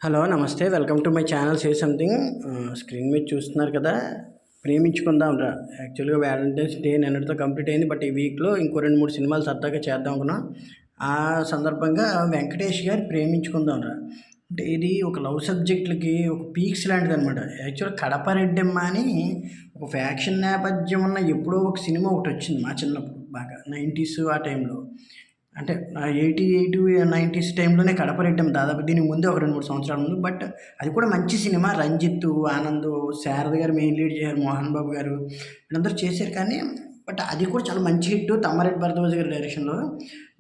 Hello నమస్తే welcome to my channel say something. Screen మీద చూస్తున్నారు కదా, ప్రేమించుకుందాం రా. యాక్చువల్గా వ్యాలంటైన్స్ డే నిన్నటితో కంప్లీట్ అయింది. బట్ ఈ వీక్లో ఇంకో 2-3 సినిమాలు సరదాగా చేద్దాం అనుకున్నాం. ఆ సందర్భంగా వెంకటేష్ గారి ప్రేమించుకుందాం రా అంటే ఇది ఒక లవ్ సబ్జెక్టులకి ఒక పీక్స్ లాంటిది అనమాట. యాక్చువల్గా కడప రెడ్డమ్మ అని ఒక ఫ్యాక్షన్ నేపథ్యం ఉన్న ఎప్పుడో ఒక సినిమా ఒకటి వచ్చింది మా చిన్నప్పుడు, బాగా 90s ఆ టైంలో. అంటే 88, 90s టైంలోనే కడప రెడ్డమ్మ, దాదాపు దీనికి ముందే ఒక 2-3 సంవత్సరాల ముందు. బట్ అది కూడా మంచి సినిమా. రంజిత్, ఆనంద్, శారద గారు మెయిన్ లీడ్ చేశారు, మోహన్ బాబు గారు వీళ్ళందరూ చేశారు. కానీ బట్ అది కూడా చాలా మంచి హిట్, తమ్మారెడ్డి భరద్వాజ్ గారి డైరెక్షన్లో.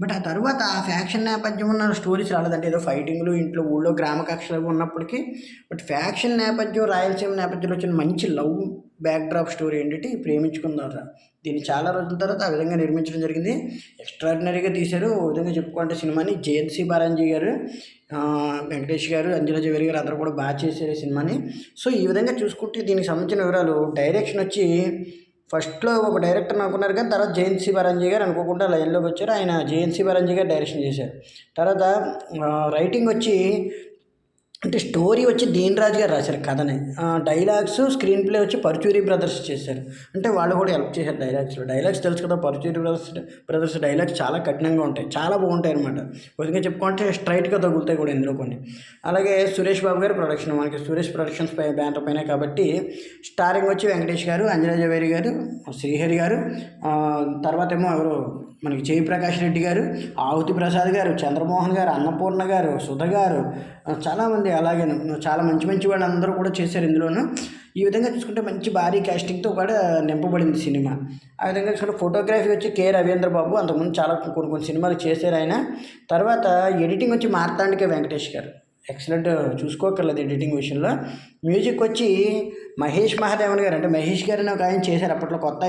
బట్ ఆ తర్వాత ఆ ఫ్యాక్షన్ నేపథ్యం ఉన్న స్టోరీస్ రాలేదంటే ఏదో ఫైటింగ్లు ఇంట్లో ఊళ్ళో గ్రామ కక్షలు ఉన్నప్పటికీ. బట్ ఫ్యాక్షన్ నేపథ్యం, రాయలసీమ నేపథ్యంలో వచ్చిన మంచి లవ్ బ్యాక్ డ్రాప్ స్టోరీ ఏంటంటే ఈ ప్రేమించుకుందారా. దీన్ని చాలా రోజుల తర్వాత ఆ విధంగా నిర్మించడం జరిగింది. ఎక్స్ట్రాడినరీగా తీశారు. ఓ విధంగా చెప్పుకుంటే సినిమాని జయంత్ బాలాజీ గారు, వెంకటేష్ గారు, అంజలా జవేరి గారు అందరూ కూడా బాగా చేశారు ఈ సినిమాని. సో ఈ విధంగా చూసుకుంటే దీనికి సంబంధించిన వివరాలు, డైరెక్షన్ వచ్చి ఫస్ట్లో ఒక డైరెక్టర్ అనుకున్నారు, కానీ తర్వాత జయంత్ బాలాజీ గారు అనుకోకుండా లైన్లోకి వచ్చారు. ఆయన జయంత్ బాలాజీ గారు డైరెక్షన్ చేశారు. తర్వాత రైటింగ్ వచ్చి అంటే స్టోరీ వచ్చి దీన్ రాజు గారు రాశారు కథని. డైలాగ్స్, స్క్రీన్ ప్లే వచ్చి పరుచూరి బ్రదర్స్ చేశారు. అంటే వాళ్ళు కూడా హెల్ప్ చేశారు డైలాగ్స్ తెలుసు కదా, పరుచూరి బ్రదర్స్ డైలాగ్స్ చాలా కఠినంగా ఉంటాయి, చాలా బాగుంటాయి అనమాట. కొద్దిగా చెప్పుకుంటే స్ట్రైట్గా తగులుతాయి కూడా ఇందులో కొన్ని. అలాగే సురేష్ బాబు గారు ప్రొడక్షన్, మనకి సురేష్ ప్రొడక్షన్స్ బ్యానర్ పైన కాబట్టి స్టారింగ్ వచ్చి వెంకటేష్ గారు, అంజనా జవేరి గారు, శ్రీహరి గారు, తర్వాత ఏమో ఎవరు మనకి జయప్రకాష్ రెడ్డి గారు, ఆహుతి ప్రసాద్ గారు, చంద్రమోహన్ గారు, అన్నపూర్ణ గారు, సుధ గారు, చాలామంది. అలాగే చాలా మంచి మంచి వాళ్ళందరూ కూడా చేశారు ఇందులోనూ. ఈ విధంగా చూసుకుంటే మంచి భారీ కాస్టింగ్తో కూడా నింపబడింది సినిమా. ఆ విధంగా చూసుకుంటే ఫోటోగ్రఫీ వచ్చి కె రవీంద్ర బాబు, అంతకుముందు చాలా కొన్ని సినిమాలు చేశారు ఆయన. తర్వాత ఎడిటింగ్ వచ్చి మార్తాండికే వెంకటేష్ గారు, ఎక్సలెంట్, చూసుకోకర్లేదు ఎడిటింగ్ విషయంలో. మ్యూజిక్ వచ్చి మహేష్ మహాదేవన్ గారు, అంటే మహేష్ గారిని ఒక ఆయన చేశారు అప్పట్లో కొత్త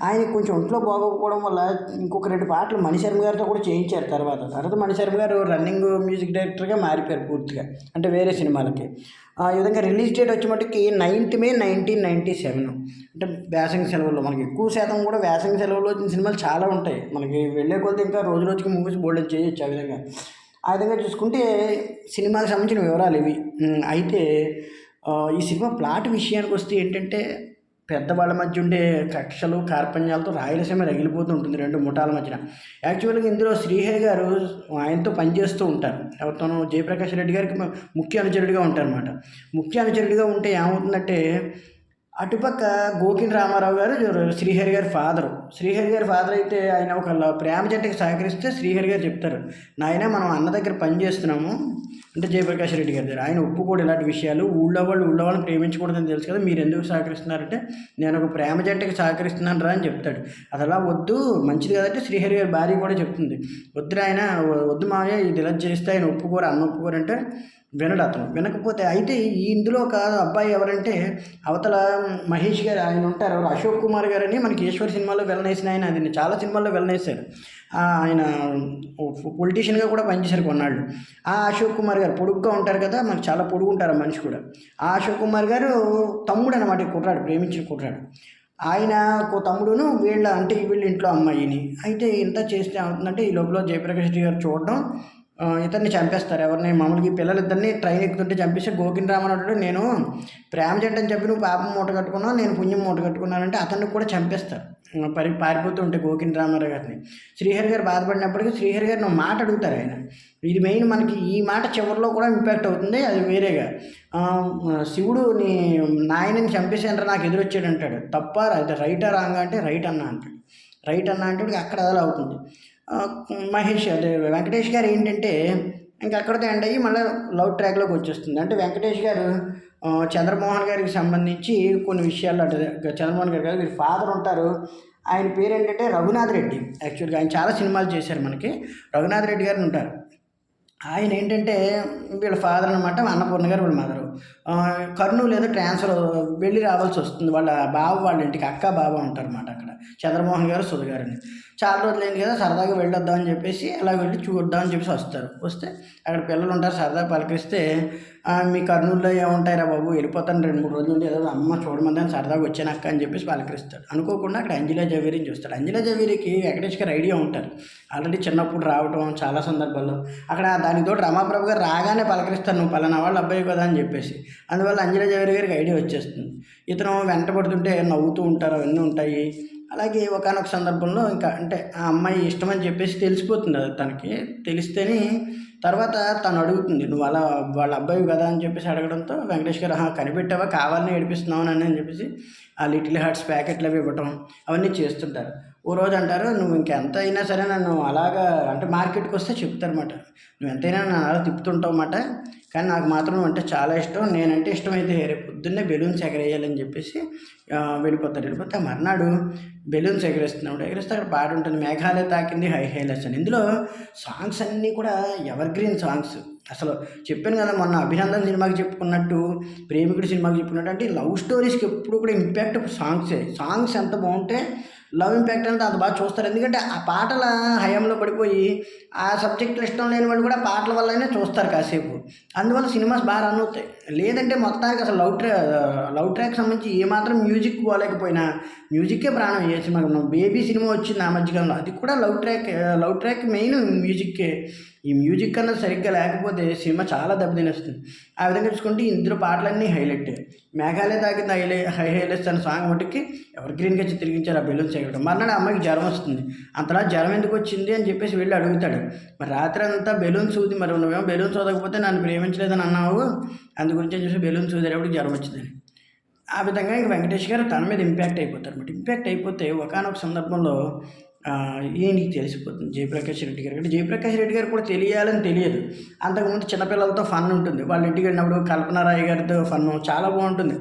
ఆయన కొంచెం ఒంట్లో బాగోకపోవడం వల్ల ఇంకొక 2 పాటలు మణిశర్మ గారితో కూడా చేయించారు. తర్వాత మణిశర్మ గారు రన్నింగ్ మ్యూజిక్ డైరెక్టర్గా మారిపోయారు పూర్తిగా, అంటే వేరే సినిమాలకి. ఈ విధంగా రిలీజ్ డేట్ వచ్చి మటుకి 9th May 1997, అంటే వేసంగి సెలవుల్లో. మనకి ఎక్కువ శాతం కూడా వేసంగి సెలవుల్లో వచ్చిన సినిమాలు చాలా ఉంటాయి. మనకి వెళ్ళే కొద్ది ఇంకా రోజు రోజుకి మూవీస్ బోల్డ్ చేయొచ్చు ఆ విధంగా. ఆ విధంగా చూసుకుంటే సినిమాకి సంబంధించిన వివరాలు ఇవి. అయితే ఈ సినిమా ప్లాట్ విషయానికి వస్తే ఏంటంటే, పెద్దవాళ్ళ మధ్య ఉండే కక్షలు కార్పణ్యాలతో రాయలసీమ రగిలిపోతూ ఉంటుంది 2 ముఠాల మధ్యన. యాక్చువల్గా ఇందులో శ్రీహరి గారు ఆయనతో పనిచేస్తూ ఉంటారు. ఎవరితోనూ జయప్రకాష్ రెడ్డి గారికి ముఖ్య అనుచరుడిగా ఉంటారనమాట. ముఖ్య అనుచరుడిగా ఉంటే ఏమవుతుందంటే, అటుపక్క గోకిన్ రామారావు గారు శ్రీహరి గారి ఫాదర్ అయితే ఆయన ఒక ప్రేమ జంటకి సహకరిస్తే శ్రీహరి గారు చెప్తారు, నాయన మనం అన్న దగ్గర పని చేస్తున్నాము, అంటే జయప్రకాష్ రెడ్డి గారి దగ్గర. ఆయన ఒప్పుకోడు ఇలాంటి విషయాలు, ఊళ్ళో వాళ్ళని ప్రేమించకూడదని తెలుసు కదా, మీరు ఎందుకు సహకరిస్తున్నారంటే, నేను ఒక ప్రేమ జంటకి సహకరిస్తున్నాను రా అని చెప్తాడు. అది అలా వద్దు, మంచిది కదంటే శ్రీహరి గారి భార్య కూడా చెప్తుంది, వద్దు ఆయన, వద్దు మావయ్య, ఇది ఇలా చేస్తే ఆయన ఒప్పుకోరు, అన్న ఒప్పుకోరంటే వినడు అతను. వినకపోతే అయితే ఇందులో ఒక అబ్బాయి ఎవరంటే, అవతల మహేష్ గారు ఆయన ఉంటారు, ఎవరు అశోక్ కుమార్ గారు అని మనకి ఈశ్వర్ సినిమాలో వెళ్ళనేసిన ఆయన, అది చాలా సినిమాల్లో వెళ్ళనేశారు. ఆయన పొలిటీషియన్గా కూడా పనిచేశారు కొన్నాళ్ళు. ఆ అశోక్ కుమార్ గారు పొడుగ్గా ఉంటారు కదా, మనకు చాలా పొడుగు ఉంటారు ఆ మనిషి కూడా. ఆ అశోక్ కుమార్ గారు తమ్ముడు అనమాట, కుట్రాడు, ప్రేమించిన కుట్రాడు. ఆయన తమ్ముడును వీళ్ళ ఇంట్లో అమ్మాయిని. అయితే ఇంత చేస్తే అవుతుందంటే, ఈ లోపల జయప్రకాష్ రెడ్డి గారు చూడడం, ఇతన్ని చంపేస్తారు. ఎవరిని, మామూలుగా ఈ పిల్లలిద్దరిని ట్రైన్ ఎక్కుతుంటే చంపేస్తే, గోకిన్ రామారావు నేను ప్రేమ జంటని చెప్పి నువ్వు పాపం మూట కట్టుకున్నావు, నేను పుణ్యం మూట కట్టుకున్నానంటే అతన్ని కూడా చంపేస్తారు. పారిపోతూ ఉంటే గోకిన్ రామారావు గారిని. శ్రీహరి గారు బాధపడినప్పటికీ శ్రీహరి గారిని ఒక మాట అడుగుతారు ఆయన. ఇది మెయిన్, మనకి ఈ మాట చివరిలో కూడా ఇంపాక్ట్ అవుతుంది. అది వేరేగా, శివుడు నీ నాయనని చంపేసేంటారు, నాకు ఎదురొచ్చాడు అంటాడు. తప్ప అది రైటా రాంగా అంటే రైట్ అన్నా అంటాడు. అక్కడ అలా అవుతుంది. అదే వెంకటేష్ గారు ఏంటంటే, ఇంకా అక్కడితో ఎండ్ అయ్యి మళ్ళీ లవ్ ట్రాక్లోకి వచ్చేస్తుంది. అంటే వెంకటేష్ గారు చంద్రమోహన్ గారికి సంబంధించి కొన్ని విషయాలు, అంటే చంద్రమోహన్ గారు వీరి ఫాదర్ ఉంటారు, ఆయన పేరు ఏంటంటే రఘునాథ్ రెడ్డి. యాక్చువల్గా ఆయన చాలా సినిమాలు చేశారు మనకి. రఘునాథ్ రెడ్డి గారు ఉంటారు. ఆయన ఏంటంటే వీళ్ళ ఫాదర్ అనమాట, అన్నపూర్ణ గారు వీళ్ళ మదరు. కర్నూలు ఏదో ట్రాన్స్ఫర్ వెళ్ళి రావాల్సి వస్తుంది వాళ్ళ బావ వాళ్ళ ఇంటికి. అక్క బావ ఉంటారన్నమాట అక్కడ, చంద్రమోహన్ గారు సుధ గారని. చాలా రోజులైంది కదా, సరదాగా వెళ్ళొద్దామని చెప్పేసి అలా వెళ్ళి చూద్దామని చెప్పేసి వస్తారు. వస్తే అక్కడ పిల్లలు ఉంటారు, సరదాగా పలకరిస్తే మీ కర్నూలులో ఏముంటాయిరా బాబు, వెళ్ళిపోతాను 2-3 రోజుల నుండి, ఏదో అమ్మ చూడమందని సరదాగా వచ్చానక్క అని చెప్పేసి పలకరిస్తాడు. అనుకోకుండా అక్కడ అంజలా జవేరిని చూస్తాడు. అంజలా జవేరికి వెంకటేష్ గారు ఐడియా ఉంటారు, ఆల్రెడీ చిన్నప్పుడు రావటం చాలా సందర్భాల్లో. అక్కడ దానికి తోడు రమాప్రభు గారు రాగానే పలకరిస్తాను, నువ్వు పలానా వాళ్ళ అబ్బాయి కదా అని చెప్పేసి. అందువల్ల అంజలా జవేరి గారికి ఐడియా వచ్చేస్తుంది. ఇతను వెంటబడుతుంటే నవ్వుతూ ఉంటారు, అవన్నీ ఉంటాయి. అలాగే ఒకానొక సందర్భంలో ఇంకా అంటే ఆ అమ్మాయి ఇష్టమని చెప్పేసి తెలిసిపోతుంది అది తనకి. తెలిస్తేనే తర్వాత తను అడుగుతుంది, నువ్వు అలా వాళ్ళ అబ్బాయి కదా అని చెప్పేసి అడగడంతో వెంకటేష్ గారు కనిపెట్టావా, కావాలని ఏడిపిస్తున్నావు అని చెప్పేసి ఆ లిటిల్ హార్ట్స్ ప్యాకెట్లు అవి ఇవ్వటం అవన్నీ చేస్తుంటారు. ఓ రోజు అంటారు, నువ్వు ఇంకెంత అయినా సరే నన్ను అలాగా అంటే మార్కెట్కి వస్తే చెప్తారన్నమాట, నువ్వు ఎంతైనా నన్ను అలా తిప్పుతుంటావు అన్నమాట, కానీ నాకు మాత్రం అంటే చాలా ఇష్టం, నేనంటే ఇష్టమైతే రేపు పొద్దున్నే బెలూన్స్ ఎగరేయాలని చెప్పేసి వెళ్ళిపోతే మర్నాడు బెలూన్స్ ఎగరేస్తే అక్కడ పాట ఉంటుంది, మేఘాలయ తాకింది హై హైలెస్ అని. ఇందులో సాంగ్స్ అన్నీ కూడా ఎవర్ గ్రీన్ సాంగ్స్. అసలు చెప్పాను కదా మొన్న అభినందన్ సినిమాకి చెప్పుకున్నట్టు, ప్రేమికుడి సినిమాకి చెప్పుకున్నట్టు, అంటే లవ్ స్టోరీస్కి ఎప్పుడు కూడా ఇంపాక్ట్ సాంగ్స్ ఎంత బాగుంటే లవ్ ఇంపాక్ట్ అనేది అంత బాగా చూస్తారు. ఎందుకంటే ఆ పాటల హయాంలో పడిపోయి ఆ సబ్జెక్టులు ఇష్టం లేని వాళ్ళు కూడా పాటల వల్లనే చూస్తారు కాసేపు. అందువల్ల సినిమాస్ బాగా రన్ అవుతాయి. లేదంటే మొత్తానికి అసలు లవ్ ట్రాక్ సంబంధించి ఏమాత్రం మ్యూజిక్ పోలేకపోయినా, మ్యూజిక్కే ప్రాణం ఏ సినిమా. బేబీ సినిమా వచ్చింది ఆ మధ్యకాలంలో, అది కూడా లవ్ ట్రాక్ మెయిన్ మ్యూజిక్కే. ఈ మ్యూజిక్ అన్నది సరిగ్గా లేకపోతే సినిమా చాలా దెబ్బతినేస్తుంది. ఆ విధంగా చూసుకుంటే ఇందులో పాటలన్నీ హైలైట్. మేఘాలయ తాకింది హై హైలెట్స్ అనే సాంగ్ మటుకి ఎవర్ గ్రీన్గా చిత్రీకరించారు ఆ బెలూన్స్ ఎగరడం. మర్నాడు అమ్మాయికి జ్వరం వస్తుంది. అంతలా జ్వరం ఎందుకు వచ్చింది అని చెప్పేసి వెళ్ళి అడుగుతాడు. మరి రాత్రి అంతా బెలూన్స్ ఊది, మరి నువ్వేమో బెలూన్స్ ఊదకపోతే నన్ను ప్రేమించలేదని అన్నావు, అందు గురించి చూసి బెలూన్స్ ఊదేటప్పుడు జ్వరం వచ్చిందని. ఆ విధంగా ఇంక వెంకటేష్ గారు తన మీద ఇంపాక్ట్ అయిపోతారు అనమాట. ఇంపాక్ట్ అయిపోతే ఒకానొక సందర్భంలో ఈయనకి తెలిసిపోతుంది జయప్రకాష్ రెడ్డి గారు. అంటే జయప్రకాష్ రెడ్డి గారు కూడా తెలియాలని తెలియదు. అంతకుముందు చిన్నపిల్లలతో ఫన్ ఉంటుంది, వాళ్ళ ఇంటికి వెళ్ళినప్పుడు కల్పనారాయ్ గారితో ఫన్ చాలా బాగుంటుంది.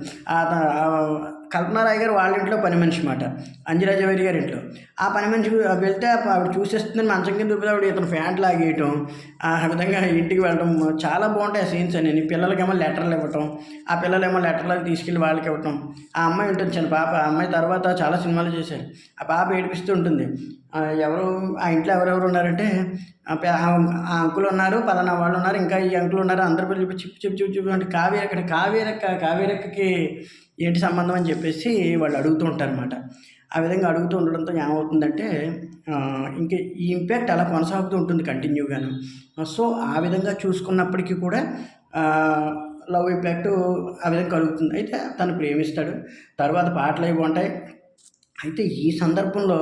కల్పనారాయ్ గారు వాళ్ళ ఇంట్లో పని మనిషి మాట, అంజలా జవేరి గారి ఇంట్లో. ఆ పని మనిషికి వెళ్తే ఆవిడ చూసేస్తుందని మంచం కింద దుబ్బితే ఆవిడ ఇతను ఫ్యాంట్ లాగేయటం, ఆ విధంగా ఇంటికి వెళ్ళడం చాలా బాగుంటాయి ఆ సీన్స్ అని. పిల్లలకేమో లెటర్లు ఇవ్వటం, ఆ పిల్లలేమో లెటర్లకు తీసుకెళ్ళి వాళ్ళకి ఇవ్వటం. ఆ అమ్మాయి ఉంటుంది చిన్న పాప, ఆ అమ్మాయి తర్వాత చాలా సినిమాలు చేశారు. ఆ పాప ఏడిపిస్తూ ఉంటుంది, ఎవరు ఆ ఇంట్లో ఎవరెవరు ఉన్నారంటే ఆ అంకులు ఉన్నారు, పలానా వాళ్ళు ఉన్నారు, ఇంకా ఈ అంకులు ఉన్నారు, అందరి పేరు చెప్పి అంటే కావేరక్కకి ఏంటి సంబంధం అని చెప్పేసి వాళ్ళు అడుగుతూ ఉంటారన్నమాట. ఆ విధంగా అడుగుతూ ఉండడంతో ఏమవుతుందంటే ఇంక ఈ ఇంపాక్ట్ అలా కొనసాగుతూ ఉంటుంది కంటిన్యూగాను. సో ఆ విధంగా చూసుకున్నప్పటికీ కూడా లవ్ ఇంపాక్ట్ ఆ విధంగా కలుగుతుంది. అయితే తను ప్రేమిస్తాడు, తర్వాత పాటలు అవి ఉంటాయి. అయితే ఈ సందర్భంలో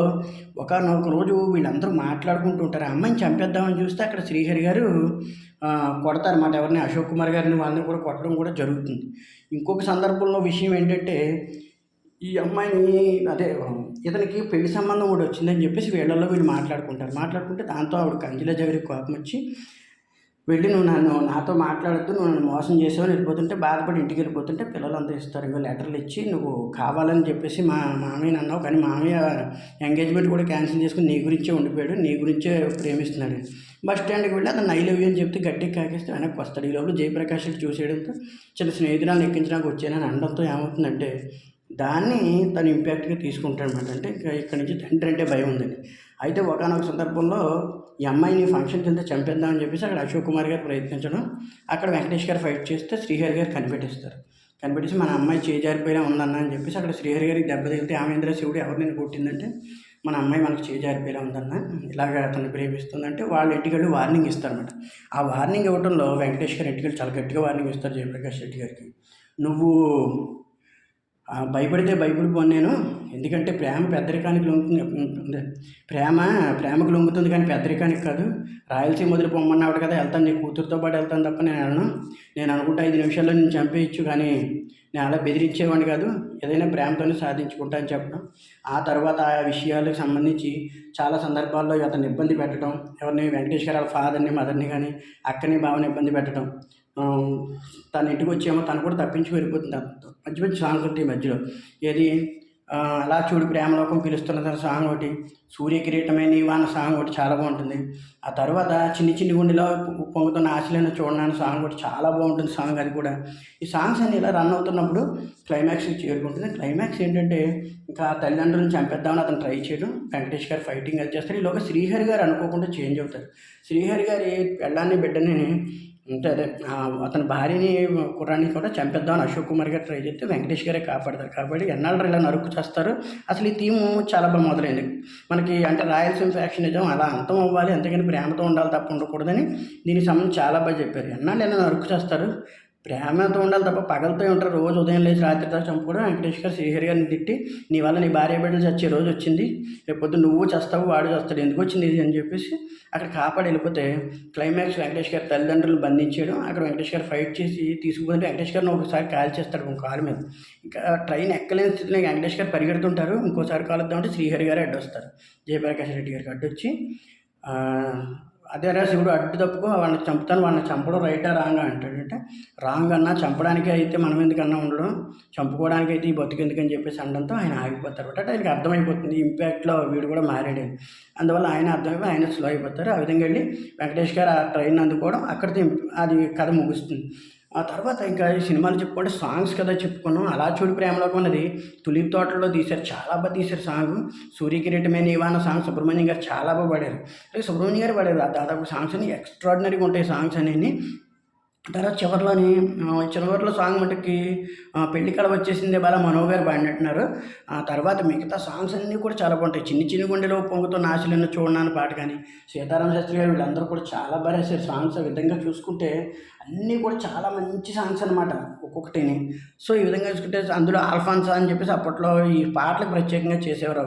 ఒకానొక రోజు వీళ్ళందరూ మాట్లాడుకుంటూ ఉంటారు. ఆ అమ్మాయిని చంపేద్దామని చూస్తే అక్కడ శ్రీహరి గారు కొడతారన్నమాట. ఎవరిని, అశోక్ కుమార్ గారిని, వాళ్ళని కూడా కొట్టడం కూడా జరుగుతుంది. ఇంకొక సందర్భంలో విషయం ఏంటంటే, ఈ అమ్మాయిని అదే ఇతనికి పెళ్లి సంబంధం కూడా వచ్చిందని చెప్పేసి వీళ్ళు మాట్లాడుకుంటే దాంతో ఆవిడకి అంజలా జవేరికి కోపం వచ్చి, వెళ్ళి నువ్వు నాతో మాట్లాడుతూ నువ్వు నన్ను మోసం చేసావు వెళ్ళిపోతుంటే, బాధపడి ఇంటికి వెళ్ళిపోతుంటే పిల్లలంతా ఇస్తారు ఇంకా లెటర్లు ఇచ్చి, నువ్వు కావాలని చెప్పేసి మా మామయ్యని అన్నావు, కానీ మామయ్య ఎంగేజ్మెంట్ కూడా క్యాన్సిల్ చేసుకుని నీ గురించే ఉండిపోయాడు, నీ గురించే ప్రేమిస్తున్నాడు. బస్ స్టాండ్కి వెళ్ళి అతను ఐ లవ్ యూ అని చెప్తే గట్టిగా కాకేస్తే వెనక్కి వస్తాడు. ఈ లోపల జయప్రకాష్ చూసేయడంతో చిన్న స్నేహితురాలను ఎక్కించడానికి వచ్చానని అనడంతో ఏమవుతుందంటే దాన్ని తను ఇంపాక్ట్గా తీసుకుంటాడు అనమాట. అంటే ఇక్కడి నుంచి తండ్రి అంటే భయం ఉందని. అయితే ఒకానొక సందర్భంలో ఈ అమ్మాయిని ఫంక్షన్ కింద చంపేద్దామని చెప్పేసి అక్కడ అశోక్ కుమార్ గారు ప్రయత్నించడం, అక్కడ వెంకటేష్ గారు ఫైట్ చేస్తే శ్రీహరి గారు కనిపెట్టేసి మన అమ్మాయి చేజారిపోయినా ఉందన్న అని చెప్పేసి అక్కడ శ్రీహరి గారికి దెబ్బ తగిలితే, ఆమేంద్ర శివుడు ఎవరిని కొట్టిందంటే మన అమ్మాయి మనకు చేజారిపోయినా ఉందన్న, ఇలాగ అతన్ని ప్రేమిస్తుందంటే వాళ్ళ ఇంటికి వెళ్ళి వార్నింగ్ ఇస్తారన్నమాట. ఆ వార్నింగ్ ఇవ్వడంలో వెంకటేష్ గారు ఇంటికి చాలా గట్టిగా వార్నింగ్ ఇస్తారు జయప్రకాష్ రెడ్డి గారికి. నువ్వు భయపడితే భయపడిపోను నేను, ఎందుకంటే ప్రేమ పెద్దరికానికి లొంగుతుంది, ప్రేమకు లొంగుతుంది కానీ పెద్దరికానికి కాదు. రాయలసీమ వదిలి పొమ్మన్నాడు కదా, వెళ్తాను, నీ కూతురుతో పాటు వెళ్తాను తప్ప నేను అనుకుంటే 5 నిమిషాల్లో నేను చంపేయచ్చు, కానీ నేను అలా బెదిరించేవాడిని కాదు, ఏదైనా ప్రేమతోనే సాధించుకుంటా అని చెప్పడం. ఆ తర్వాత ఆ విషయాలకు సంబంధించి చాలా సందర్భాల్లో అతన్ని ఇబ్బంది పెట్టడం, ఎవరిని వెంకటేష్ గారు వాళ్ళ ఫాదర్ని, మదర్ని కానీ అక్కని, బావని ఇబ్బంది పెట్టడం. తన ఇంటికి వచ్చేమో తను కూడా తప్పించుకు వెళ్ళిపోతుంది. మంచి మంచి సాంగ్స్ ఉంటాయి మధ్యలో. ఏది అలా చూడు ప్రేమలోకం పిలుస్తున్నది సాంగ్ ఒకటి, సూర్యకిరీటమే నీవా అన్న సాంగ్ ఒకటి చాలా బాగుంటుంది. ఆ తర్వాత చిన్ని చిన్ని గుండెలో పొంగుతున్న ఆశలను చూడడానికి సాంగ్ ఒకటి చాలా బాగుంటుంది సాంగ్ అది కూడా. ఈ సాంగ్స్ అన్ని ఇలా రన్ అవుతున్నప్పుడు క్లైమాక్స్కి చేరుకుంటుంది. క్లైమాక్స్ ఏంటంటే ఇంకా తల్లిదండ్రులను చంపేద్దామని అతను ట్రై చేయడం, వెంకటేష్ గారు ఫైటింగ్ అది చేస్తారు. ఈలోగా శ్రీహరి గారు అనుకోకుండా చేంజ్ అవుతారు. శ్రీహరి గారి పెళ్ళాన్ని బిడ్డని అంటే అతని భార్యని కుర్రాన్ని కూడా చంపేద్దామని అశోక్ కుమార్ గారు ట్రై చేస్తే వెంకటేష్ గారే కాపాడతారు. కాబట్టి ఎన్నాళ్ళు ఇలా నరుకు చేస్తారు. అసలు ఈ థీము చాలా బాగా మొదలైంది మనకి. అంటే రాయలసీమ ఫ్యాక్షనిజం అలా అంతం అవ్వాలి, అంతేగాని ప్రేమతో ఉండాలి తప్ప ఉండకూడదని దీనికి సంబంధించి చాలా బాగా చెప్పారు. ఎన్నాళ్ళు ఇలా నరుకు చేస్తారు, ప్రేమతో ఉండాలి తప్ప పగలతో ఉంటారు. రోజు ఉదయం లేచి రాత్రి దాకా చంపుకోవడం. వెంకటేష్ గారు శ్రీహరి గారిని తిట్టి, నీ వల్ల నీ భార్య బిడ్డలు చచ్చే రోజు వచ్చింది, రేపు పొద్దు నువ్వు చేస్తావు వాడు చేస్తాడు, ఎందుకు వచ్చింది ఇది అని చెప్పేసి అక్కడ కాపాడి వెళ్ళిపోతే క్లైమాక్స్ వెంకటేష్ గారి తల్లిదండ్రులు బంధించేయడం. అక్కడ వెంకటేష్ గారు ఫైట్ చేసి తీసుకుపోతే వెంకటేష్ గారిని ఒకసారి కాల్ చేస్తాడు ఇంకో కాలు మీద. ఇంకా ట్రైన్ ఎక్కలేని స్థితిలో వెంకటేష్ గారు పరిగెడుతుంటారు. ఇంకోసారి కాలుద్దామంటే శ్రీహరి గారు అడ్డొస్తారు. జయప్రకాష్ రెడ్డి గారికి అడ్డొచ్చి అదేరా శివుడు అడ్డు తప్పుకో వాళ్ళని చంపుతాను, వాళ్ళని చంపడం రైటా రాంగా అంటాడంటే, రాంగ్ అన్నా చంపడానికి అయితే మనం ఎందుకన్నా ఉండడం, చంపుకోవడానికి అయితే ఈ బతుకెందుకని చెప్పేసి అనడంతో ఆయన ఆగిపోతారు. అంటే ఆయనకి అర్థమైపోతుంది ఇంపాక్ట్లో వీడు కూడా మారాడు. అందువల్ల ఆయన అర్థమైపోయి ఆయన స్లో అయిపోతారు. ఆ విధంగా వెళ్ళి వెంకటేష్ గారు ఆ ట్రైన్ అందుకోవడం అక్కడితో అది కథ ముగుస్తుంది. ఆ తర్వాత ఇంకా ఈ సినిమాలు చెప్పుకుంటే సాంగ్స్ కదా చెప్పుకున్నాం. అలా చూడు ప్రేమలోకం అన్నది తులిప్ తోటలో తీశారు, చాలా బాగా తీశారు సాంగ్. సూర్యకిరీటమే నీవా అన్న సాంగ్ సుబ్రహ్మణ్యం గారు చాలా బాగా పాడారు. అలాగే సుబ్రహ్మణ్యం గారు పాడారు దాదాపు సాంగ్స్ అన్ని ఎక్స్ట్రాడినరీగా ఉంటాయి సాంగ్స్ అనేవి. తర్వాత చివరిలో సాంగ్ మటుకి పెళ్లి కళ వచ్చేసిందే బాల మనోజ్ గారు పాడినట్టున్నారు. ఆ తర్వాత మిగతా సాంగ్స్ అన్నీ కూడా చాలా బాగుంటాయి. చిన్ని చిన్ని గుండెలో పొంగుతున్న ఆశలను చూడనాని పాట కానీ, సీతారామ శాస్త్రి గారు వీళ్ళందరూ కూడా చాలా బాగా రాశారు సాంగ్స్. ఆ విధంగా చూసుకుంటే అన్నీ కూడా చాలా మంచి సాంగ్స్ అనమాట ఒక్కొక్కటిని. సో ఈ విధంగా చూసుకుంటే అందులో ఆల్ఫాన్సా అని చెప్పేసి అప్పట్లో ఈ పాటలకు ప్రత్యేకంగా చేసేవారు.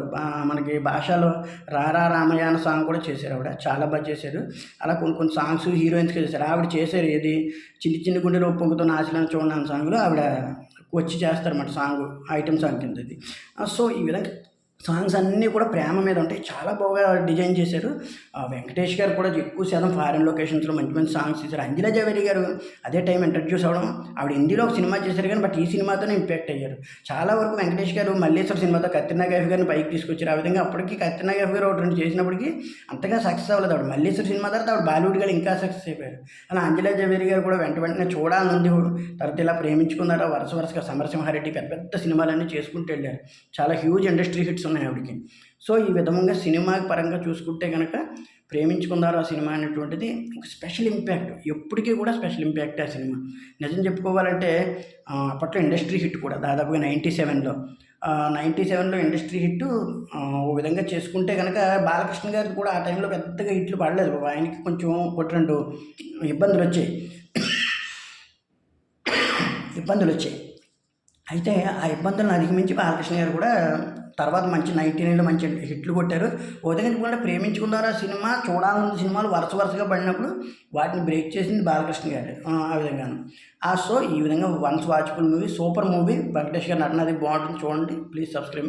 మనకి భాషలో రారా రామయ్య అన్న సాంగ్ కూడా చేశారు ఆవిడ, చాలా బాగా చేశారు. అలా కొన్ని సాంగ్స్ హీరోయిన్స్గా చేశారు. ఆవిడ చేశారు ఏది చిన్ని చిన్ని గుండెలో పొంగుతున్న ఆశలను చూడని సాంగ్లో ఆవిడ వచ్చి చేస్తారన్నమాట సాంగ్, ఐటమ్ సాంగ్ కింద ఇది. సో ఈ విధంగా సాంగ్స్ అన్నీ కూడా ప్రేమ మీద ఉంటాయి, చాలా బాగా డిజైన్ చేశారు. వెంకటేష్ గారు కూడా ఎక్కువ శాతం ఫారిన్ లొకేషన్స్లో మంచి మంచి సాంగ్స్ చేశారు. అంజలా జవేరి గారు అదే టైం ఇంట్రడ్యూస్ అవ్వడం, ఆవిడ హిందీలో ఒక సినిమా చేశారు కానీ బట్ ఈ సినిమాతోనే ఇంపాక్ట్ అయ్యారు. చాలా వరకు వెంకటేష్ గారు మల్లేశ్వర సినిమాతో కత్రినా కైఫ్ గారిని పైకి తీసుకొచ్చారు. ఆ విధంగా అప్పటికి కత్రినా కైఫ్ గారు ఒకటి రెండు చేసినప్పటికీ అంతగా సక్సెస్ అవ్వలేదు. ఆవిడ మల్లేశ్వర సినిమా తర్వాత ఆవిడ బాలీవుడ్ గారు ఇంకా సక్సెస్ అయిపోయారు. అలా అంజలా జవేరి గారు కూడా వెంటనే చూడాలనుంది, తర్వాత ఇలా ప్రేమించుకున్నారా, వరుసగా సమరసింహారెడ్డి పెద్ద పెద్ద సినిమాలన్నీ చేసుకుంటూ వెళ్ళారు. చాలా హ్యూజ్ ఇండస్ట్రీ హిట్స్ ఉన్నాయి ఆవిడకి. సో ఈ విధంగా సినిమా పరంగా చూసుకుంటే కనుక ప్రేమించుకున్నారు ఆ సినిమా అనేటువంటిది ఒక స్పెషల్ ఇంపాక్ట్, ఎప్పటికీ కూడా స్పెషల్ ఇంపాక్ట్ ఆ సినిమా. నిజం చెప్పుకోవాలంటే అప్పట్లో ఇండస్ట్రీ హిట్ కూడా దాదాపుగా 97లో ఇండస్ట్రీ హిట్. ఓ విధంగా చేసుకుంటే కనుక బాలకృష్ణ గారికి కూడా ఆ టైంలో పెద్దగా హిట్లు పడలేదు. ఆయనకి కొంచెం ఒకటి రెండు ఇబ్బందులు వచ్చాయి. అయితే ఆ ఇబ్బందులను అధిగమించి బాలకృష్ణ గారు కూడా తర్వాత మంచి 99లో మంచి హిట్లు కొట్టారు. ఉదయం ప్రేమించుకున్నారు ఆ సినిమా, చూడాలన్న సినిమాలు వరుసగా పడినప్పుడు వాటిని బ్రేక్ చేసింది బాలకృష్ణ గారు. ఆ విధంగాను సో ఈ విధంగా once watchable movie, super movie. Venkatesh గారి నటన అది బాగుంటుంది, చూడండి. Please subscribe.